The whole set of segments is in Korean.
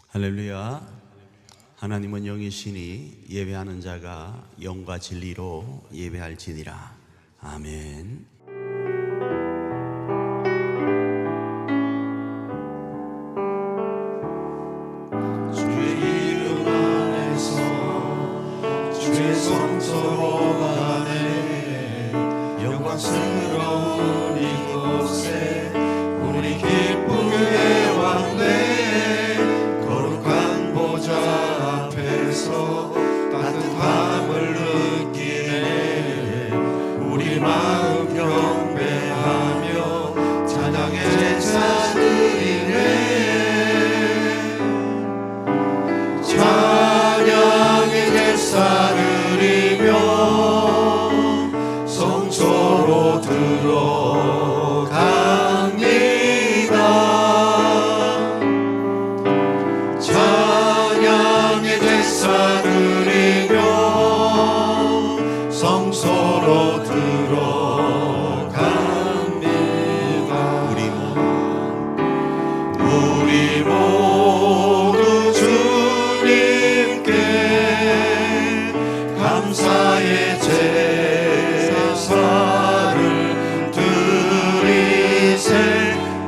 할렐루야. 하나님은 영이시니 예배하는 자가 영과 진리로 예배할지니라. 아멘. 주의 이름 안에서 주의 성소로 가네. 영광스러운 이곳에 우리 기쁘게 왔네. 거룩한 보좌 앞에서 따뜻함을 느끼네. 우리 마음 경배하며 찬양의 제사 드리네. 찬양의 제사 드리며 성소로 들어갑니다. 찬양의 제사 드리며 성소로 들어갑니다. 우리 모두 주님께 감사의 제사를 드리세.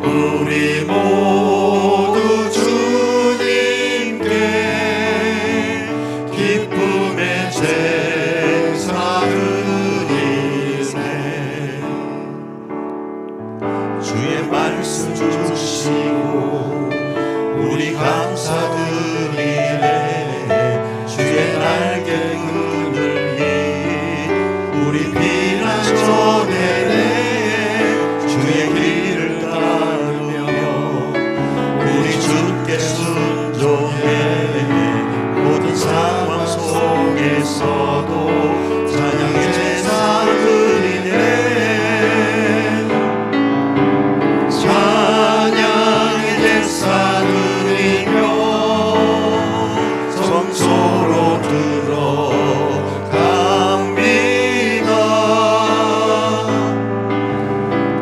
우리 모두 주님께 기쁨의 제사 드리세. 주의 말씀 주시고 우리 감사드리네. 주의 날개 그늘이 우리 피난처되네. 주의 길을 따르며 우리 주께 순종해. 모든 상황 속에서도 찬양의 제사 드리네. 찬양의 제사 드리며 성소로 들어갑니다.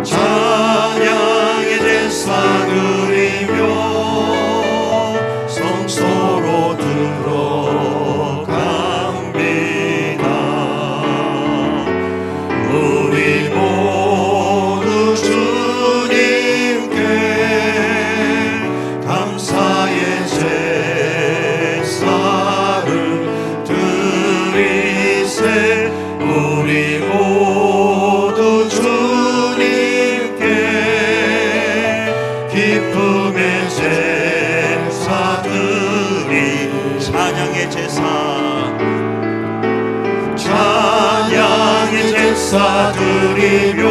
찬양의 제사 드리며 성소로 들어갑니다. 우리 모두 주님께 감사의 제사를 드리세. 우리 모두 주님께 기쁨의 제사 드리. 찬양의 제사, 찬양의 제사 드리며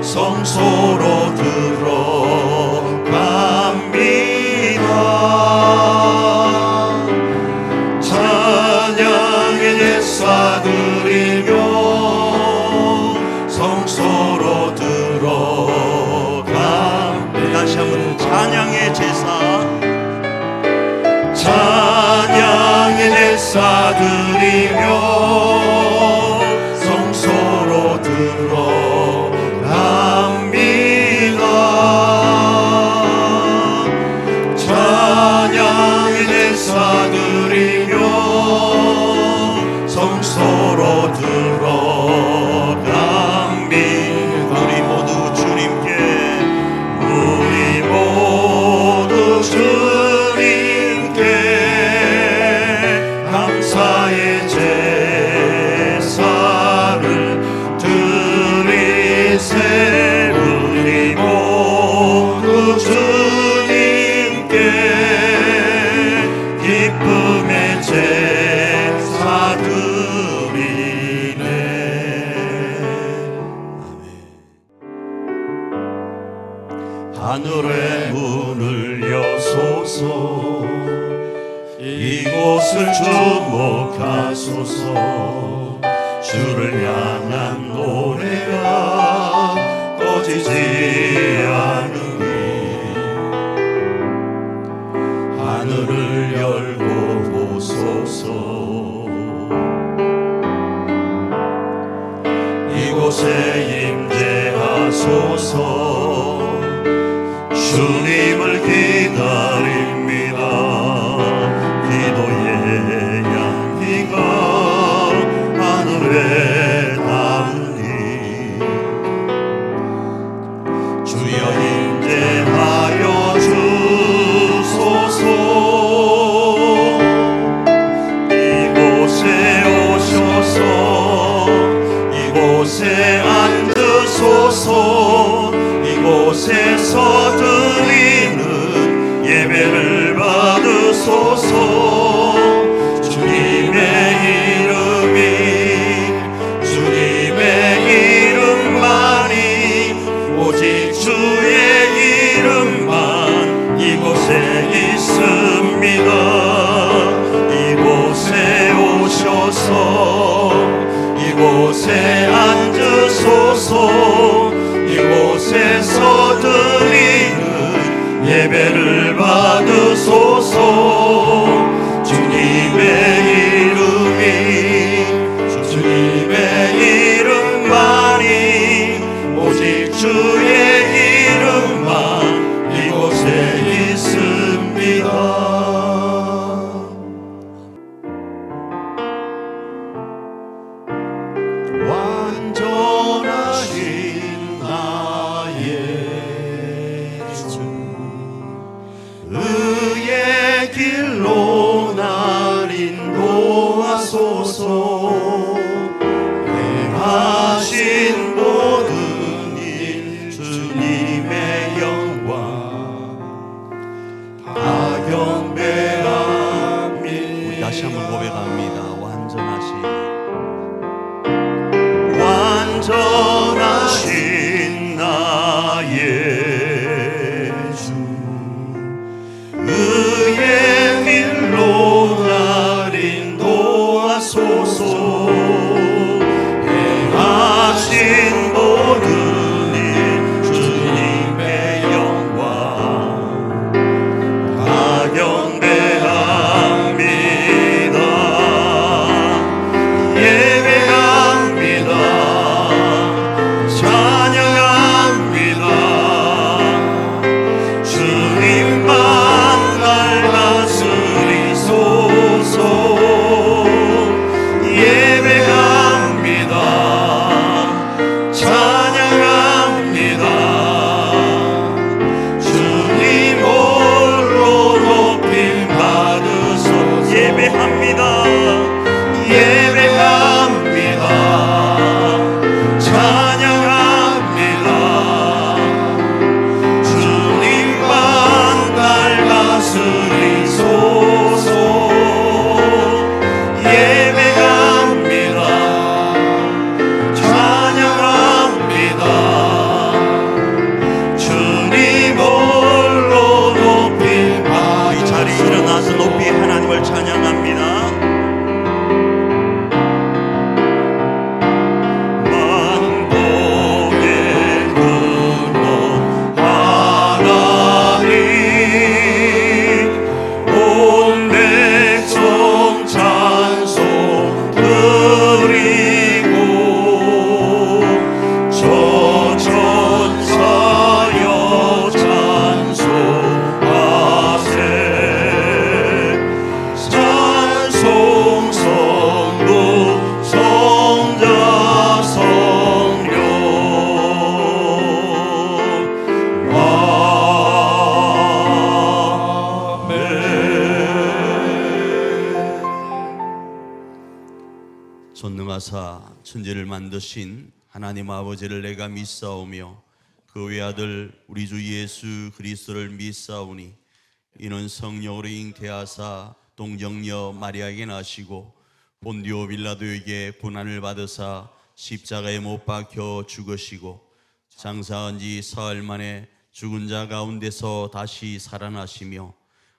성소로 들어갑니다. 찬양의 제사 드리며 성소로 들어갑니다. 다시 한번 찬양의 제사, 찬양의 제사 드리며 성소로 들어갑니다. 찬양의 제사 드리며 성소로 들어갑니다. 우리 모두 주님께, 우리 모두 주님께 감사의 제사를 드리세. 우리 모두 주님께 기쁨의 제사 드리네. 하늘의 문을 여소서. 이곳을 주목하소서. 주를 향한 노래가 꺼지지 않으니 하늘을 열고 보소서. 이곳에 임재하소서. 주님을 기다립니다. 받으소서. 주님의 이름이 주님의 이름만이 오직 주의 이름만 이곳에 있습니다. 이곳에 오셔서 이곳에 앉으소서. 이곳에서 드리는 예배를 받으소서. 주님의 이름이 주님의 이름만이 오직 주의 이름만 이곳에 있습니다. 완전하신 나의 주 의의 길로 날 인도하소서. 행하신 모든 일 주님의 영광 다 경배합니다. 우리 다시 한번 고백합니다. 완전하신 나의 주 의의 길로 날 인도하소서. 행하신 모든 일 주님의 영광 다 경배합니다. 예배합니다. 찬양합니다. 주님만 날 다스리소서. 예배합니다. 찬양합니다. 주님 홀로 높임 받으소서. 예배합니다. 예배합니다. 찬양합니다. 주님만 날 다스리소서. 예배합니다. 찬양합니다. 주님 홀로 높임 받으소서. 이 자리에 일어나서 높이 하나님을 찬양합니다. 전능하사 천지를 만드신 하나님 아버지를 내가 믿사오며 그 외아들 우리 주 예수 그리스도를 믿사오니 이는 성령으로 잉태하사 동정녀 마리아에게 나시고 본디오 빌라도에게 고난을 받으사 십자가에 못 박혀 죽으시고 장사한 지 사흘 만에 죽은 자 가운데서 다시 살아나시며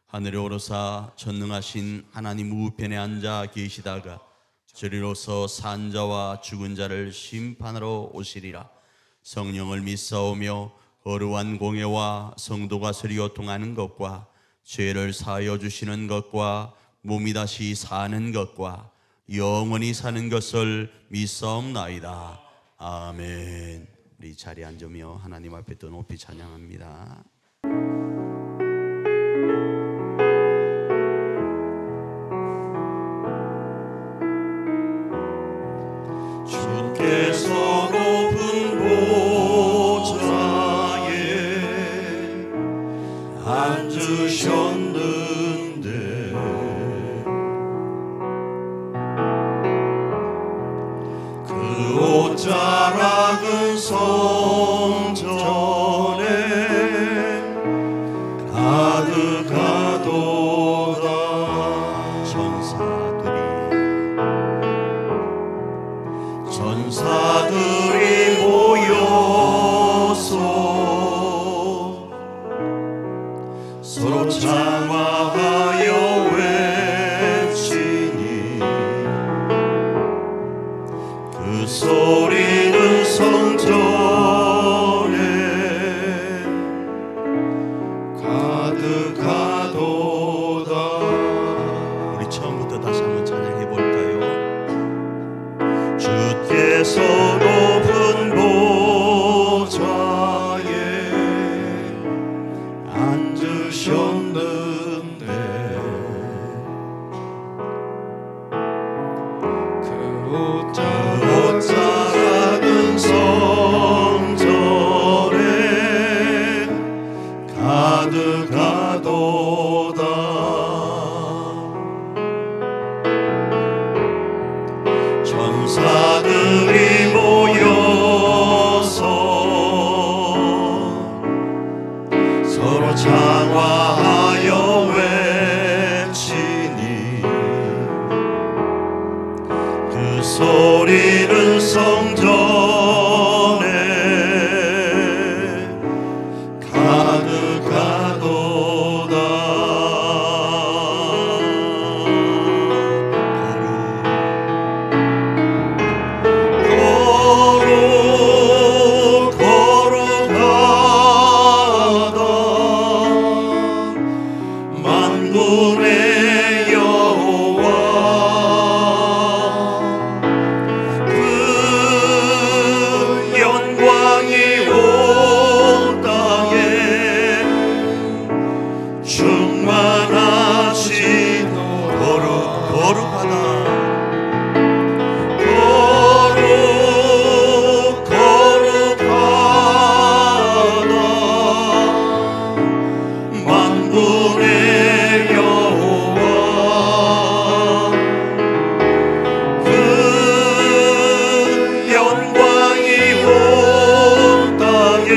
하늘에 오르사 전능하신 하나님 우편에 앉아 계시다가 저리로서 산 자와 죽은 자를 심판하러 오시리라. 성령을 믿사오며 거룩한 공예와 성도가 서로 통하는 것과 죄를 사하여 주시는 것과 몸이 다시 사는 것과 영원히 사는 것을 믿사옵나이다. 아멘. 우리 자리에 앉으며 하나님 앞에 또 높이 찬양합니다. 주께서 높은 보좌에 앉으셨는데 그 옷자락은 성전에 가득하도다. 서로 장화하여 외치니 그 소리는 성전에 가득하도다. 우리 처음부터 다시 한번 찬양해 볼까요? 주께서 높은 보좌에 앉으셨는데 그 옷 작은 성전에 가득하도다. 천사들이 모여서 서로 장화하여 외치니 그 소리는 성전에 가득하도다. 거룩하다 만군의 여호와 그 영광이 온 땅에 충만하시도록 거룩하다 만군의 여호와 그 영광이 온 땅에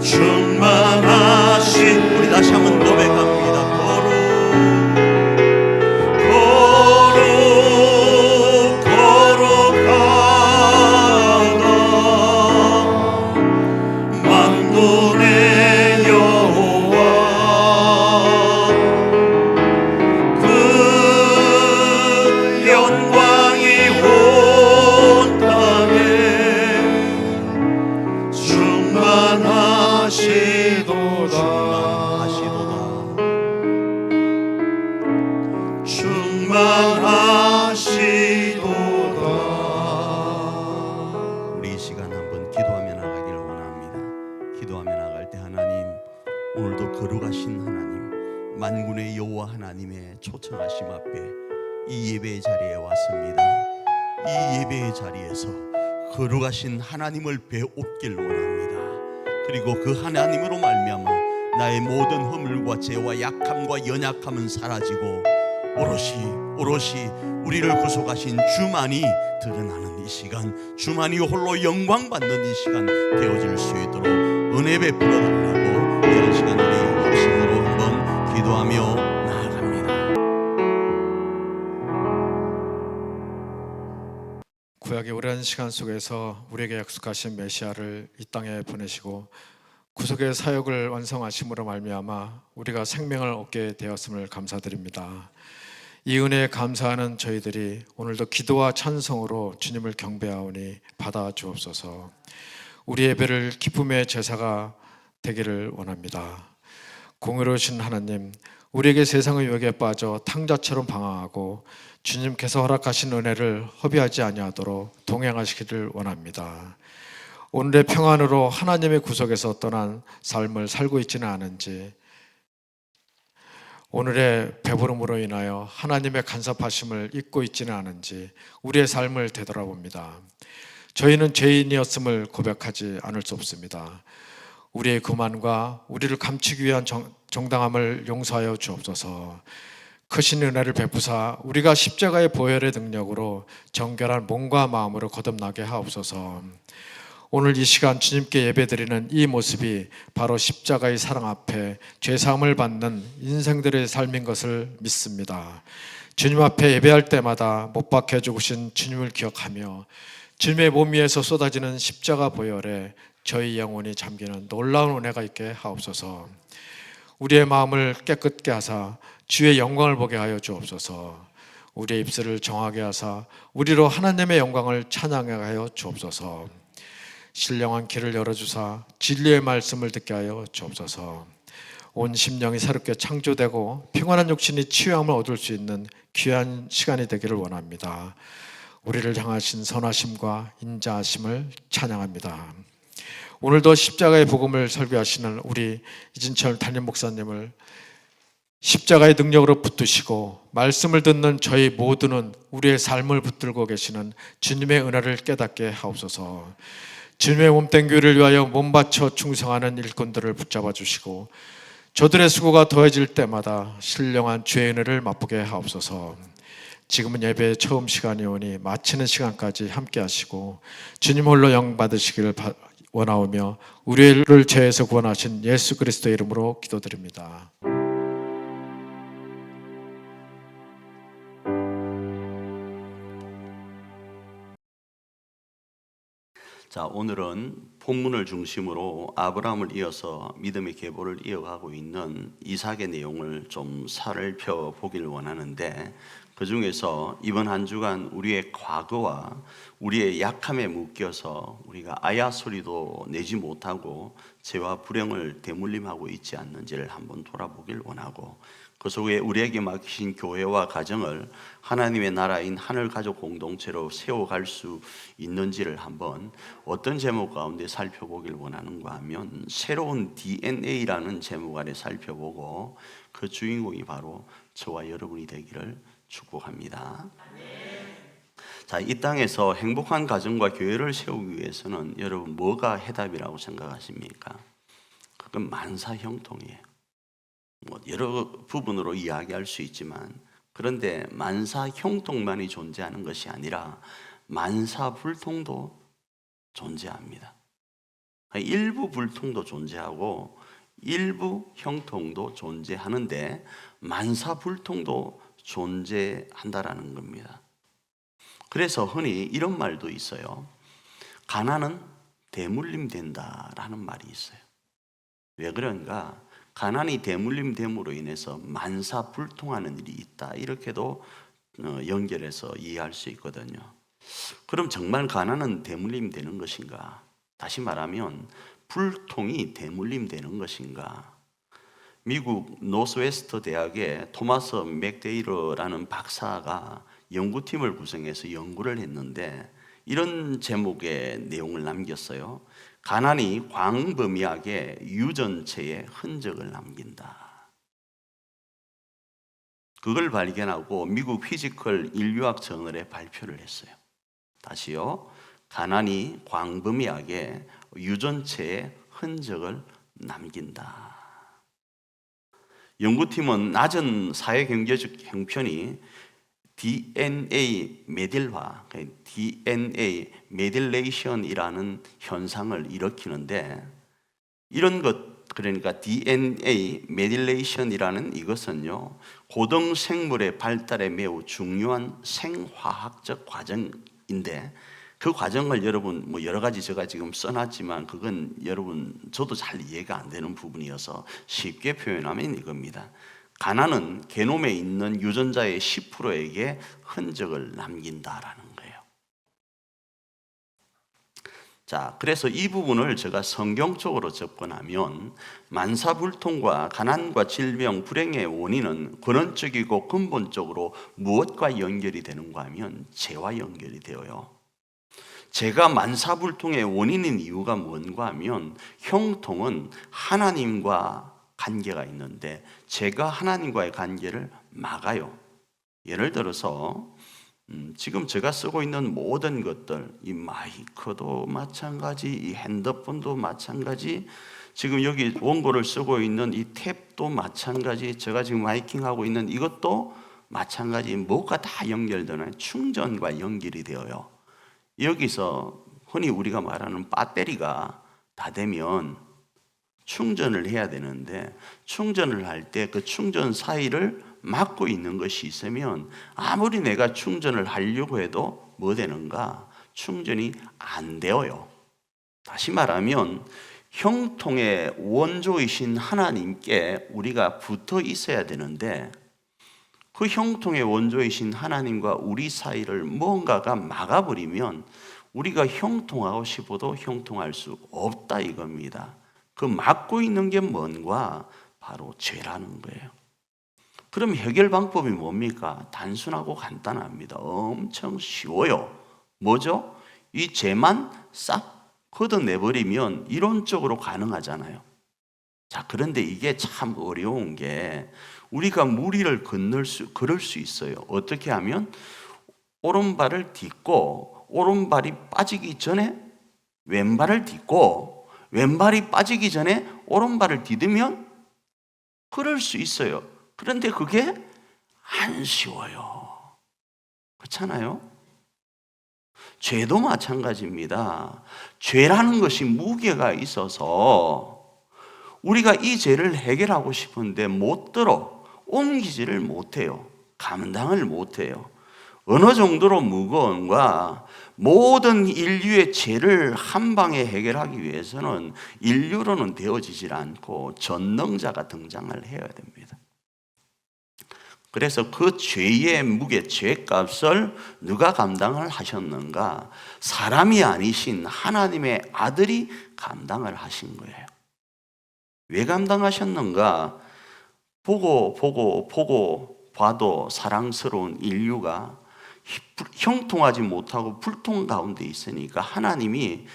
충만하신. 우리 다시 한번 고백합니다. 거룩하다 만군의 여호와 그 영광이 온 땅에 충만하시도다. 충만하시도다. 우리 이 시간 한번 기도하며 나가기를 원합니다. 기도하며 나갈 때 하나님, 오늘도 거룩하신 하나님, 만군의 여호와 하나님의 초청하심 앞에 이 예배의 자리에 왔습니다. 이 예배의 자리에서 거룩하신 하나님을 배웁길 원합니다. 그리고 그 하나님으로 말미암아 나의 모든 허물과 죄와 약함과 연약함은 사라지고 오롯이 우리를 구속하신 주만이 드러나는 이 시간, 주만이 홀로 영광 받는 이 시간 되어질 수 있도록 은혜 베풀어 달라고 이런 시간 우리 합심으로 한번 기도하며 나아갑니다. 구약의 오랜 시간 속에서 우리에게 약속하신 메시아를 이 땅에 보내시고 구속의 사역을 완성하심으로 말미암아 우리가 생명을 얻게 되었음을 감사드립니다. 이 은혜에 감사하는 저희들이 오늘도 기도와 찬송으로 주님을 경배하오니 받아 주옵소서. 우리 예배를 기쁨의 제사가 되기를 원합니다. 공의로우신 하나님, 우리에게 세상의 유혹에 빠져 탕자처럼 방황하고 주님께서 허락하신 은혜를 허비하지 아니하도록 동행하시기를 원합니다. 오늘의 평안으로 하나님의 구속에서 떠난 삶을 살고 있지는 않은지, 오늘의 배부름으로 인하여 하나님의 간섭하심을 잊고 있지는 않은지 우리의 삶을 되돌아봅니다. 저희는 죄인이었음을 고백하지 않을 수 없습니다. 우리의 교만과 우리를 감추기 위한 정당함을 용서하여 주옵소서. 크신 은혜를 베푸사 우리가 십자가의 보혈의 능력으로 정결한 몸과 마음으로 거듭나게 하옵소서. 오늘 이 시간 주님께 예배드리는 이 모습이 바로 십자가의 사랑 앞에 죄사함을 받는 인생들의 삶인 것을 믿습니다. 주님 앞에 예배할 때마다 못 박혀 죽으신 주님을 기억하며 주님의 몸 위에서 쏟아지는 십자가 보혈에 저희 영혼이 잠기는 놀라운 은혜가 있게 하옵소서. 우리의 마음을 깨끗게 하사 주의 영광을 보게 하여 주옵소서. 우리의 입술을 정하게 하사 우리로 하나님의 영광을 찬양하게 하여 주옵소서. 신령한 길을 열어주사 진리의 말씀을 듣게 하여 주옵소서. 온 심령이 새롭게 창조되고 평안한 육신이 치유함을 얻을 수 있는 귀한 시간이 되기를 원합니다. 우리를 향하신 선하심과 인자하심을 찬양합니다. 오늘도 십자가의 복음을 설교하시는 우리 이진철 담임 목사님을 십자가의 능력으로 붙드시고 말씀을 듣는 저희 모두는 우리의 삶을 붙들고 계시는 주님의 은혜를 깨닫게 하옵소서. 주님의 몸된 교회를 위하여 몸바쳐 충성하는 일꾼들을 붙잡아 주시고 저들의 수고가 더해질 때마다 신령한 주의 은혜를 맛보게 하옵소서. 지금은 예배의 처음 시간이오니 마치는 시간까지 함께 하시고 주님 홀로 영 받으시기를 원하오며 우리를 죄에서 구원하신 예수 그리스도의 이름으로 기도드립니다. 자, 오늘은 본문을 중심으로 아브라함을 이어서 믿음의 계보를 이어가고 있는 이삭의 내용을 좀 살펴보길 원하는데, 그 중에서 이번 한 주간 우리의 과거와 우리의 약함에 묶여서 우리가 아야 소리도 내지 못하고 죄와 불행을 대물림하고 있지 않는지를 한번 돌아보길 원하고, 그 속에 우리에게 맡기신 교회와 가정을 하나님의 나라인 하늘 가족 공동체로 세워갈 수 있는지를 한번 어떤 제목 가운데 살펴보길 원하는가 하면, 새로운 DNA라는 제목 아래 살펴보고 그 주인공이 바로 저와 여러분이 되기를 축복합니다. 자, 이 땅에서 행복한 가정과 교회를 세우기 위해서는 여러분 뭐가 해답이라고 생각하십니까? 그건 만사형통이에요. 여러 부분으로 이야기할 수 있지만, 그런데 만사형통만이 존재하는 것이 아니라 만사불통도 존재합니다. 일부 불통도 존재하고 일부 형통도 존재하는데 만사불통도 존재한다라는 겁니다. 그래서 흔히 이런 말도 있어요. 가난은 대물림 된다라는 말이 있어요. 왜 그런가? 가난이 대물림됨으로 인해서 만사불통하는 일이 있다, 이렇게도 연결해서 이해할 수 있거든요. 그럼 정말 가난은 대물림되는 것인가? 다시 말하면 불통이 대물림되는 것인가? 미국 노스웨스트 대학의 토마스 맥데이러라는 박사가 연구팀을 구성해서 연구를 했는데 이런 제목의 내용을 남겼어요. 가난이 광범위하게 유전체에 흔적을 남긴다. 그걸 발견하고 미국 피지컬 인류학 저널에 발표를 했어요. 다시요. 가난이 광범위하게 유전체에 흔적을 남긴다. 연구팀은 낮은 사회경제적 형편이 DNA 메딜화, DNA 메딜레이션이라는 현상을 일으키는데, 이런 것, 그러니까 DNA 메딜레이션이라는 이것은요, 고등생물의 발달에 매우 중요한 생화학적 과정인데, 그 과정을 여러분 여러 가지 제가 지금 써놨지만 그건 여러분 저도 잘 이해가 안 되는 부분이어서 쉽게 표현하면 이겁니다. 가난은 게놈에 있는 유전자의 10%에게 흔적을 남긴다라는 거예요. 자, 그래서 이 부분을 제가 성경적으로 접근하면 만사불통과 가난과 질병, 불행의 원인은 근원적이고 근본적으로 무엇과 연결이 되는가 하면 죄와 연결이 되어요. 죄가 만사불통의 원인인 이유가 뭔가 하면, 형통은 하나님과 관계가 있는데 죄가 하나님과의 관계를 막아요. 예를 들어서 지금 제가 쓰고 있는 모든 것들, 이 마이크도 마찬가지, 이 핸드폰도 마찬가지, 지금 여기 원고를 쓰고 있는 이 탭도 마찬가지, 제가 지금 마이킹하고 있는 이것도 마찬가지, 뭐가 다 연결되나요? 충전과 연결이 되어요. 여기서 흔히 우리가 말하는 배터리가 다 되면 충전을 해야 되는데, 충전을 할 때 그 충전 사이를 막고 있는 것이 있으면 아무리 내가 충전을 하려고 해도 뭐 되는가? 충전이 안 되어요. 다시 말하면 형통의 원조이신 하나님께 우리가 붙어 있어야 되는데, 그 형통의 원조이신 하나님과 우리 사이를 뭔가가 막아버리면 우리가 형통하고 싶어도 형통할 수 없다 이겁니다. 그 막고 있는 게 뭔가? 바로 죄라는 거예요. 그럼 해결 방법이 뭡니까? 단순하고 간단합니다. 엄청 쉬워요. 뭐죠? 이 죄만 싹 걷어내버리면 이론적으로 가능하잖아요. 자, 그런데 이게 참 어려운 게, 우리가 무리를 걸을 수 있어요. 어떻게 하면? 오른발을 딛고 오른발이 빠지기 전에 왼발을 딛고 왼발이 빠지기 전에 오른발을 디디면 걸을 수 있어요. 그런데 그게 안 쉬워요. 그렇잖아요? 죄도 마찬가지입니다. 죄라는 것이 무게가 있어서 우리가 이 죄를 해결하고 싶은데 못 들어, 옮기지를 못해요. 감당을 못해요. 어느 정도로 무거운가? 모든 인류의 죄를 한 방에 해결하기 위해서는 인류로는 되어지질 않고 전능자가 등장을 해야 됩니다. 그래서 그 죄의 무게, 죄값을 누가 감당을 하셨는가? 사람이 아니신 하나님의 아들이 감당을 하신 거예요. 왜 감당하셨는가? 보고 봐도 사랑스러운 인류가 형통하지 못하고 불통 가운데 있으니까 하나님이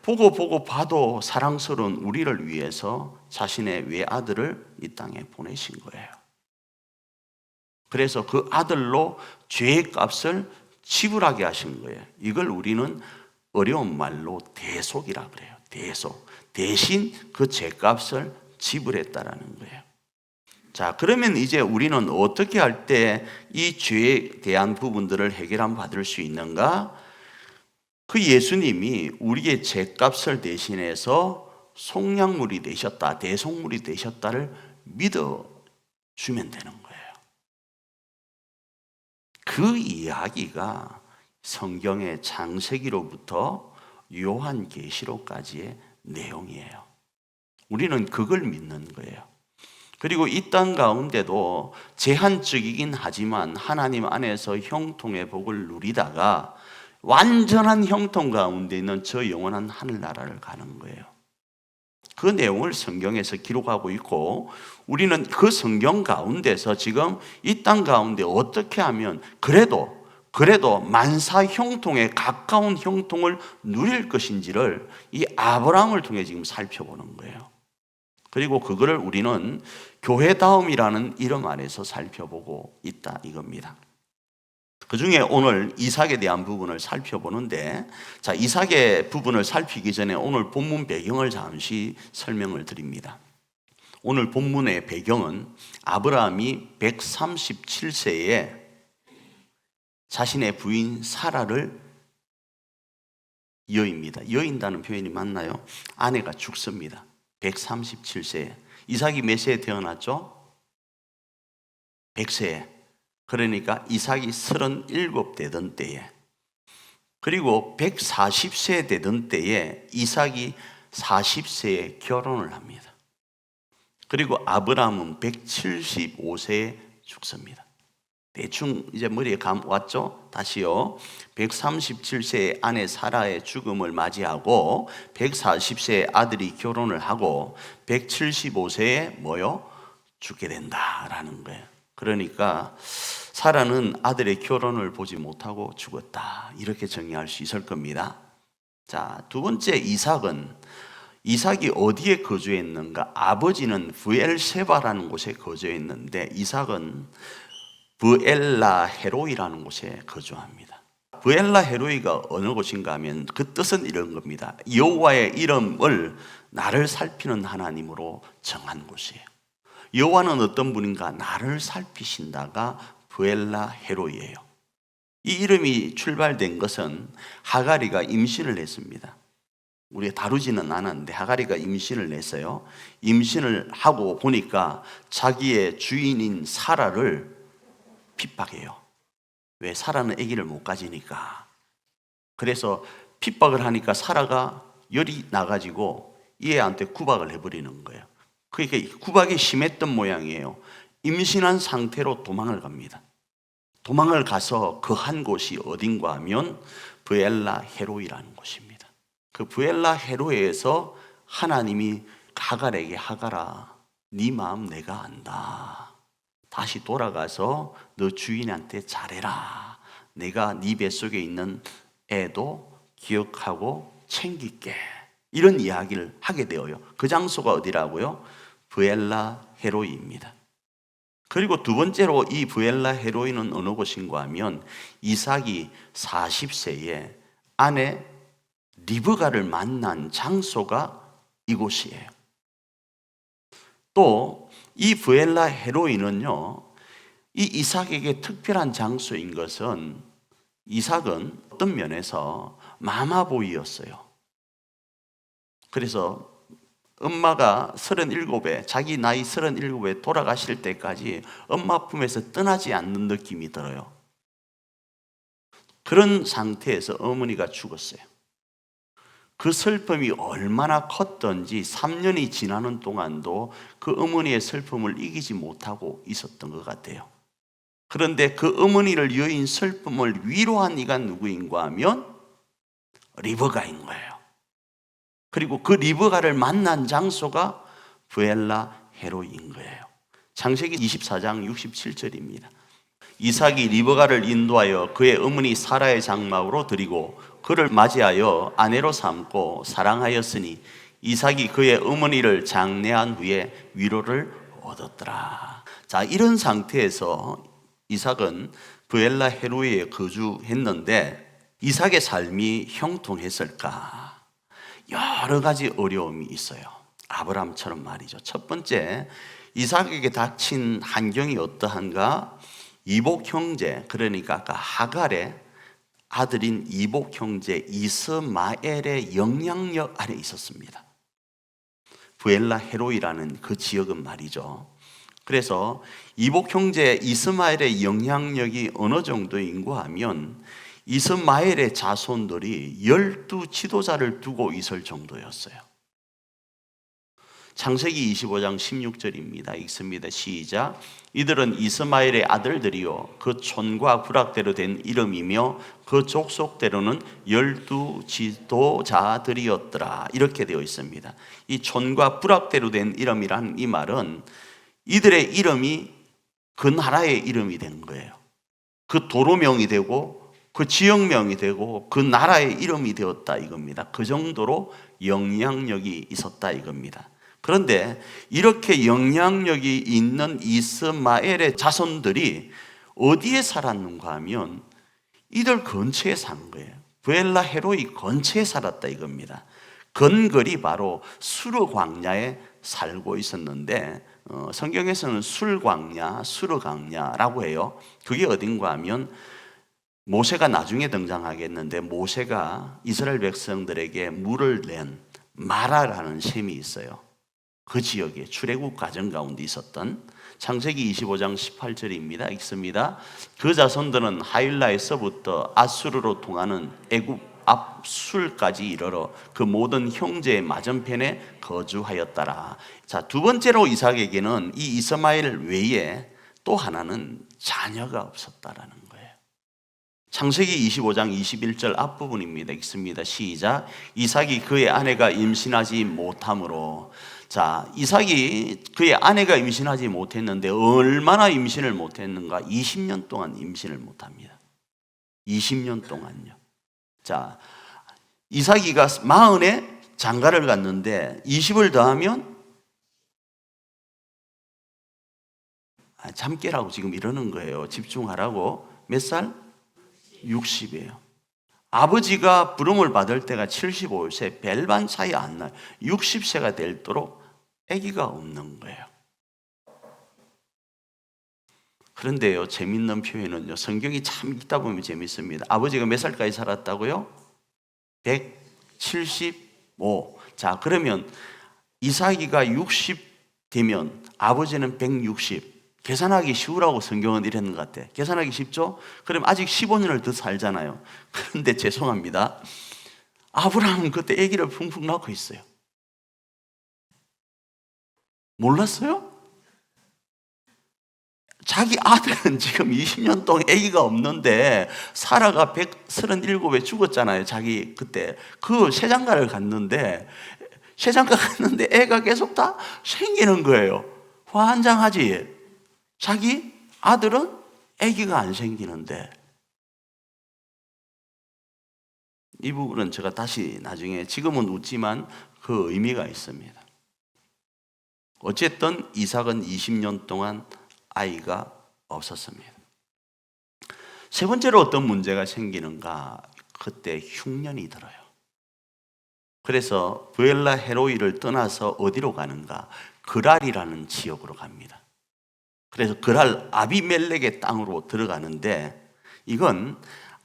보고 봐도 사랑스러운 우리를 위해서 자신의 외아들을 이 땅에 보내신 거예요. 그래서 그 아들로 죄의 값을 지불하게 하신 거예요. 이걸 우리는 어려운 말로 대속이라 그래요. 대속. 대신 그 죄값을 지불했다라는 거예요. 자, 그러면 이제 우리는 어떻게 할 때 이 죄에 대한 부분들을 해결함 받을 수 있는가? 그 예수님이 우리의 죄값을 대신해서 속량물이 되셨다, 대속물이 되셨다를 믿어주면 되는 거예요. 그 이야기가 성경의 창세기로부터 요한계시록까지의 내용이에요. 우리는 그걸 믿는 거예요. 그리고 이 땅 가운데도 제한적이긴 하지만 하나님 안에서 형통의 복을 누리다가 완전한 형통 가운데 있는 저 영원한 하늘나라를 가는 거예요. 그 내용을 성경에서 기록하고 있고, 우리는 그 성경 가운데서 지금 이 땅 가운데 어떻게 하면 그래도 만사 형통에 가까운 형통을 누릴 것인지를 이 아브라함을 통해 지금 살펴보는 거예요. 그리고 그거를 우리는 교회다움이라는 이름 아래서 살펴보고 있다 이겁니다. 그 중에 오늘 이삭에 대한 부분을 살펴보는데, 자, 이삭의 부분을 살피기 전에 오늘 본문 배경을 잠시 설명을 드립니다. 오늘 본문의 배경은 아브라함이 137세에 자신의 부인 사라를 여입니다. 여인다는 표현이 맞나요? 아내가 죽습니다. 137세에. 이삭이 몇 세에 태어났죠? 100세에. 그러니까 이삭이 37 되던 때에, 그리고 140세 되던 때에 이삭이 40세에 결혼을 합니다. 그리고 아브라함은 175세에 죽습니다. 대충 이제 머리에 감 왔죠? 다시요. 137세의 아내 사라의 죽음을 맞이하고 140세의 아들이 결혼을 하고 175세에 죽게 된다라는 거예요. 그러니까 사라는 아들의 결혼을 보지 못하고 죽었다, 이렇게 정의할 수 있을 겁니다. 자, 두 번째 이삭이 어디에 거주했는가? 아버지는 브엘세바라는 곳에 거주했는데 이삭은 브엘라 헤로이라는 곳에 거주합니다. 브엘라 헤로이가 어느 곳인가 하면 그 뜻은 이런 겁니다. 여호와의 이름을 나를 살피는 하나님으로 정한 곳이에요. 여호와는 어떤 분인가? 나를 살피신다가 브엘라 헤로이예요. 이 이름이 출발된 것은 하가리가 임신을 했습니다. 우리가 다루지는 않았는데 하가리가 임신을 했어요. 임신을 하고 보니까 자기의 주인인 사라를 핍박해요. 왜? 사라는 아기를 못 가지니까. 그래서 핍박을 하니까 사라가 열이 나가지고 이 애한테 구박을 해버리는 거예요. 그러니까 구박이 심했던 모양이에요. 임신한 상태로 도망을 갑니다. 도망을 가서 그 한 곳이 어딘가 하면 브엘라 헤로이라는 곳입니다. 그 브엘라 헤로이에서 하나님이 하갈에게, 하갈아, 네 마음 내가 안다. 다시 돌아가서 너 주인한테 잘해라. 내가 네 뱃속에 있는 애도 기억하고 챙길게. 이런 이야기를 하게 되어요. 그 장소가 어디라고요? 브엘라 헤로이입니다. 그리고 두 번째로 이 브엘라 헤로이는 어느 곳인가 하면 이삭이 40세에 아내 리브가를 만난 장소가 이곳이에요. 또 이 브엘라 헤로이는요, 이 이삭에게 특별한 장소인 것은 이삭은 어떤 면에서 마마보이였어요. 그래서 엄마가 37에, 자기 나이 37에 돌아가실 때까지 엄마 품에서 떠나지 않는 느낌이 들어요. 그런 상태에서 어머니가 죽었어요. 그 슬픔이 얼마나 컸던지 3년이 지나는 동안도 그 어머니의 슬픔을 이기지 못하고 있었던 것 같아요. 그런데 그 어머니를 여인 슬픔을 위로한 이가 누구인가 하면 리브가인 거예요. 그리고 그 리브가를 만난 장소가 브엘라 헤로이인 거예요. 창세기 24장 67절입니다. 이삭이 리브가를 인도하여 그의 어머니 사라의 장막으로 드리고 그를 맞이하여 아내로 삼고 사랑하였으니 이삭이 그의 어머니를 장례한 후에 위로를 얻었더라. 자, 이런 상태에서 이삭은 브엘라 헤로이에 거주했는데 이삭의 삶이 형통했을까? 여러 가지 어려움이 있어요. 아브라함처럼 말이죠. 첫 번째, 이삭에게 닥친 환경이 어떠한가? 이복 형제, 그러니까 아까 하갈의 아들인 이복 형제 이스마엘의 영향력 아래 있었습니다. 브엘라 헤로이라는 그 지역은 말이죠. 그래서 이복 형제 이스마엘의 영향력이 어느 정도인가 하면 이스마엘의 자손들이 12 지도자를 두고 있을 정도였어요. 창세기 25장 16절입니다. 읽습니다. 시작. 이들은 이스마엘의 아들들이요 그 촌과 부락대로 된 이름이며 그 족속대로는 12 지도자들이었더라. 이렇게 되어 있습니다. 이 촌과 부락대로 된 이름이라는 이 말은 이들의 이름이 그 나라의 이름이 된 거예요. 그 도로명이 되고 그 지역명이 되고 그 나라의 이름이 되었다 이겁니다. 그 정도로 영향력이 있었다 이겁니다. 그런데 이렇게 영향력이 있는 이스마엘의 자손들이 어디에 살았는가 하면 이들 근처에 산 거예요. 브엘라 헤로이 근처에 살았다 이겁니다. 근거리 바로 수르 광야에 살고 있었는데 성경에서는 술광야, 수르 광야라고 해요. 그게 어딘가 하면 모세가 나중에 등장하겠는데 모세가 이스라엘 백성들에게 물을 낸 마라라는 셈이 있어요. 그 지역에 출애굽 과정 가운데 있었던 창세기 25장 18절입니다. 읽습니다. 그 자손들은 하일라에서부터 아수르로 통하는 애굽 앞술까지 이르러 그 모든 형제의 맞은편에 거주하였더라. 자, 두 번째로 이삭에게는 이 이스마엘 외에 또 하나는 자녀가 없었다라는 거예요. 창세기 25장 21절 앞부분입니다. 읽습니다. 시작. 이삭이 그의 아내가 임신하지 못함으로. 자, 이삭이 그의 아내가 임신하지 못했는데 얼마나 임신을 못했는가? 20년 동안 임신을 못합니다. 20년 동안요. 자, 이삭이가 40에 장가를 갔는데 20을 더하면 잠 깨라고 지금 이러는 거예요. 집중하라고. 몇 살? 60이에요. 아버지가 부름을 받을 때가 75세, 별반 차이 안 나요. 60세가 될도록 아기가 없는 거예요. 그런데요, 재밌는 표현은요, 성경이 참 읽다 보면 재밌습니다. 아버지가 몇 살까지 살았다고요? 175. 자, 그러면 이삭이가 60 되면 아버지는 160. 계산하기 쉬우라고 성경은 이랬는 것 같아. 계산하기 쉽죠? 그럼 아직 15년을 더 살잖아요. 그런데 죄송합니다. 아브라함은 그때 아기를 붕붕 낳고 있어요. 몰랐어요? 자기 아들은 지금 20년 동안 아기가 없는데 사라가 137에 죽었잖아요. 자기 그때 그 세장가를 갔는데 애가 계속 다 생기는 거예요. 환장하지. 자기 아들은 아기가 안 생기는데. 이 부분은 제가 다시 나중에, 지금은 웃지만 그 의미가 있습니다. 어쨌든 이삭은 20년 동안 아이가 없었습니다. 세 번째로 어떤 문제가 생기는가? 그때 흉년이 들어요. 그래서 브엘라 헤로이를 떠나서 어디로 가는가? 그랄이라는 지역으로 갑니다. 그래서 그랄 아비멜렉의 땅으로 들어가는데, 이건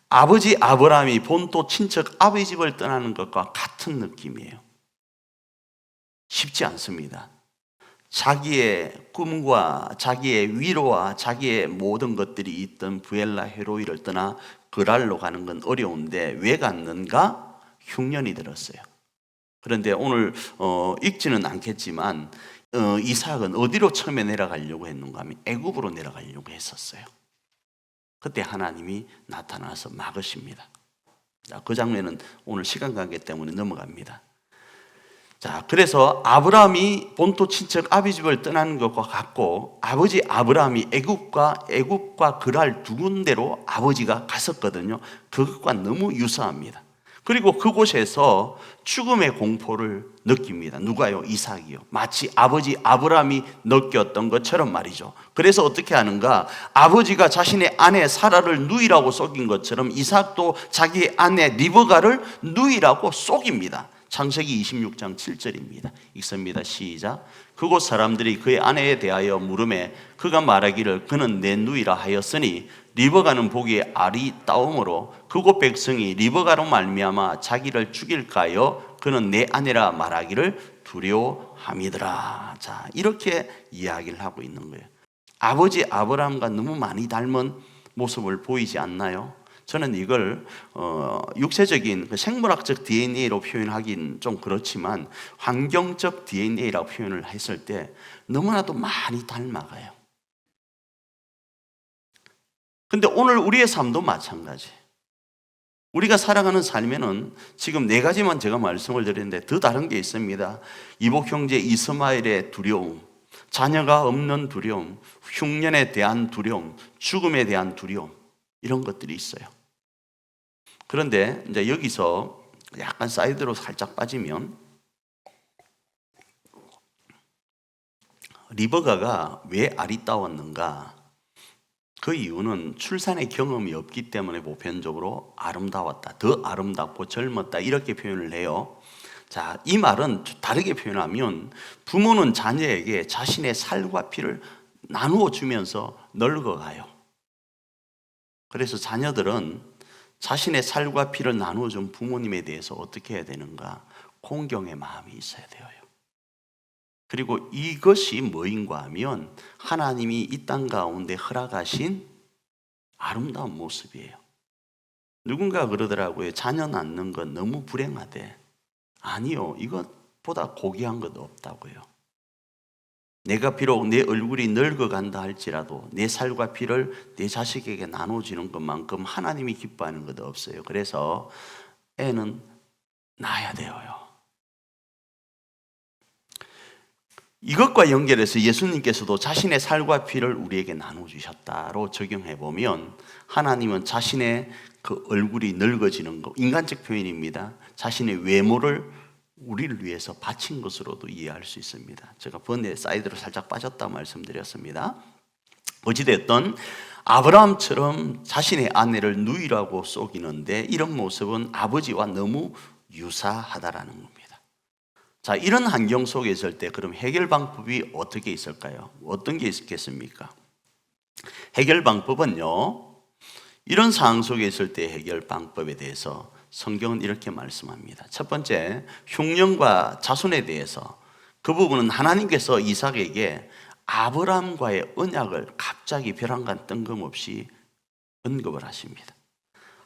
아버지 아브라함이 본토 친척 아버지 집을 떠나는 것과 같은 느낌이에요. 쉽지 않습니다. 자기의 꿈과 자기의 위로와 자기의 모든 것들이 있던 브엘라 헤로이를 떠나 그랄로 가는 건 어려운데 왜 갔는가? 흉년이 들었어요. 그런데 오늘 읽지는 않겠지만 이삭은 어디로 처음에 내려가려고 했는가 하면 애굽으로 내려가려고 했었어요. 그때 하나님이 나타나서 막으십니다. 자, 그 장면은 오늘 시간 관계 때문에 넘어갑니다. 자, 그래서 아브라함이 본토 친척 아비 집을 떠나는 것과 같고, 아버지 아브라함이 애굽과 그랄 두 군데로 아버지가 갔었거든요. 그것과 너무 유사합니다. 그리고 그곳에서 죽음의 공포를 느낍니다. 누가요? 이삭이요. 마치 아버지 아브라함이 느꼈던 것처럼 말이죠. 그래서 어떻게 하는가? 아버지가 자신의 아내 사라를 누이라고 속인 것처럼 이삭도 자기의 아내 리브가를 누이라고 속입니다. 창세기 26장 7절입니다. 읽습니다. 시작. 그곳 사람들이 그의 아내에 대하여 물으매 그가 말하기를 그는 내 누이라 하였으니 리브가는 보기에 아리따움으로 그곳 백성이 리브가로 말미암아 자기를 죽일까요? 그는 내 아내라 말하기를 두려워함이더라. 자, 이렇게 이야기를 하고 있는 거예요. 아버지 아브라함과 너무 많이 닮은 모습을 보이지 않나요? 저는 이걸 육체적인 생물학적 DNA로 표현하긴 좀 그렇지만 환경적 DNA라고 표현을 했을 때 너무나도 많이 닮아가요. 근데 오늘 우리의 삶도 마찬가지. 우리가 살아가는 삶에는 지금 네 가지만 제가 말씀을 드리는데 더 다른 게 있습니다. 이복 형제 이스마엘의 두려움, 자녀가 없는 두려움, 흉년에 대한 두려움, 죽음에 대한 두려움, 이런 것들이 있어요. 그런데 이제 여기서 약간 사이드로 살짝 빠지면, 리브가가 왜 아리따웠는가? 그 이유는 출산의 경험이 없기 때문에 보편적으로 아름다웠다, 더 아름답고 젊었다, 이렇게 표현을 해요. 자, 이 말은 다르게 표현하면 부모는 자녀에게 자신의 살과 피를 나누어 주면서 늙어가요. 그래서 자녀들은 자신의 살과 피를 나누어 준 부모님에 대해서 어떻게 해야 되는가? 공경의 마음이 있어야 돼요. 그리고 이것이 뭐인가 하면 하나님이 이 땅 가운데 허락하신 아름다운 모습이에요. 누군가 그러더라고요. 자녀 낳는 건 너무 불행하대. 아니요, 이것보다 고귀한 것 없다고요. 내가 비록 내 얼굴이 늙어간다 할지라도 내 살과 피를 내 자식에게 나눠주는 것만큼 하나님이 기뻐하는 것 없어요. 그래서 애는 낳아야 돼요. 이것과 연결해서 예수님께서도 자신의 살과 피를 우리에게 나눠주셨다로 적용해보면, 하나님은 자신의 그 얼굴이 늙어지는 것, 인간적 표현입니다. 자신의 외모를 우리를 위해서 바친 것으로도 이해할 수 있습니다. 제가 번외 사이드로 살짝 빠졌다 말씀드렸습니다. 어찌됐든 아브라함처럼 자신의 아내를 누이라고 속이는데 이런 모습은 아버지와 너무 유사하다라는 겁니다. 자, 이런 환경 속에 있을 때 그럼 해결 방법이 어떻게 있을까요? 어떤 게 있겠습니까? 해결 방법은요, 이런 상황 속에 있을 때 해결 방법에 대해서 성경은 이렇게 말씀합니다. 첫 번째, 흉년과 자손에 대해서 그 부분은 하나님께서 이삭에게 아브라함과의 언약을 갑자기 벼랑간 뜬금없이 언급을 하십니다.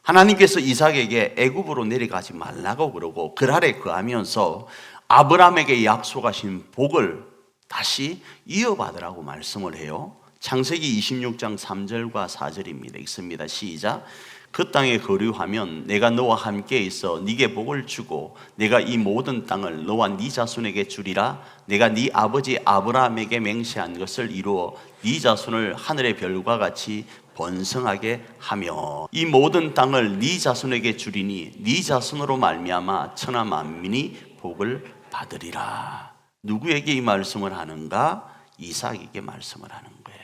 하나님께서 이삭에게 애굽으로 내려가지 말라고 그러고 그랄에 거하면서 아브라함에게 약속하신 복을 다시 이어받으라고 말씀을 해요. 창세기 26장 3절과 4절입니다. 읽습니다. 시작. 그 땅에 거류하면 내가 너와 함께 있어 네게 복을 주고 내가 이 모든 땅을 너와 네 자손에게 주리라. 내가 네 아버지 아브라함에게 맹세한 것을 이루어 네 자손을 하늘의 별과 같이 번성하게 하며 이 모든 땅을 네 자손에게 주리니 네 자손으로 말미암아 천하 만민이 복을 받으리라. 누구에게 이 말씀을 하는가? 이삭에게 말씀을 하는 거예요.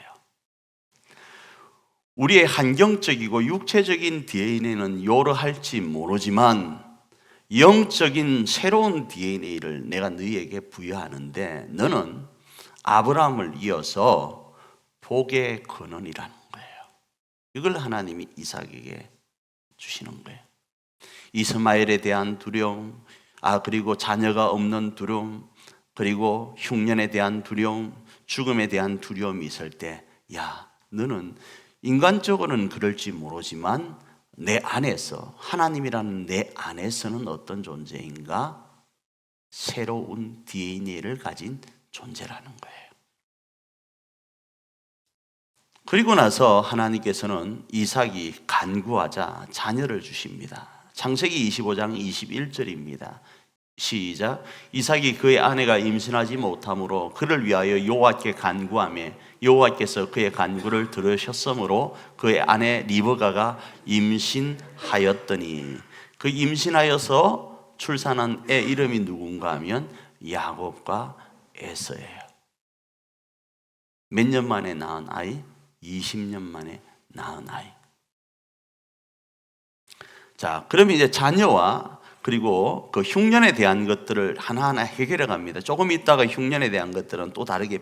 우리의 환경적이고 육체적인 DNA는 요러할지 모르지만 영적인 새로운 DNA를 내가 너희에게 부여하는데 너는 아브라함을 이어서 복의 근원이라는 거예요. 이걸 하나님이 이삭에게 주시는 거예요. 이스마엘에 대한 두려움, 그리고 자녀가 없는 두려움, 그리고 흉년에 대한 두려움, 죽음에 대한 두려움이 있을 때, 야, 너는 인간적으로는 그럴지 모르지만 내 안에서, 하나님이라는 내 안에서는 어떤 존재인가? 새로운 DNA를 가진 존재라는 거예요. 그리고 나서 하나님께서는 이삭이 간구하자 자녀를 주십니다. 창세기 25장 21절입니다. 시작. 이삭이 그의 아내가 임신하지 못하므로 그를 위하여 여호와께 간구하며 여호와께서 그의 간구를 들으셨으므로 그의 아내 리브가가 임신하였더니 그 임신하여서 출산한 애 이름이 누군가 하면 야곱과 에서예요. 몇 년 만에 낳은 아이? 20년 만에 낳은 아이. 자, 그러면 이제 자녀와 그리고 그 흉년에 대한 것들을 하나하나 해결해 갑니다. 조금 있다가 흉년에 대한 것들은 또 다르게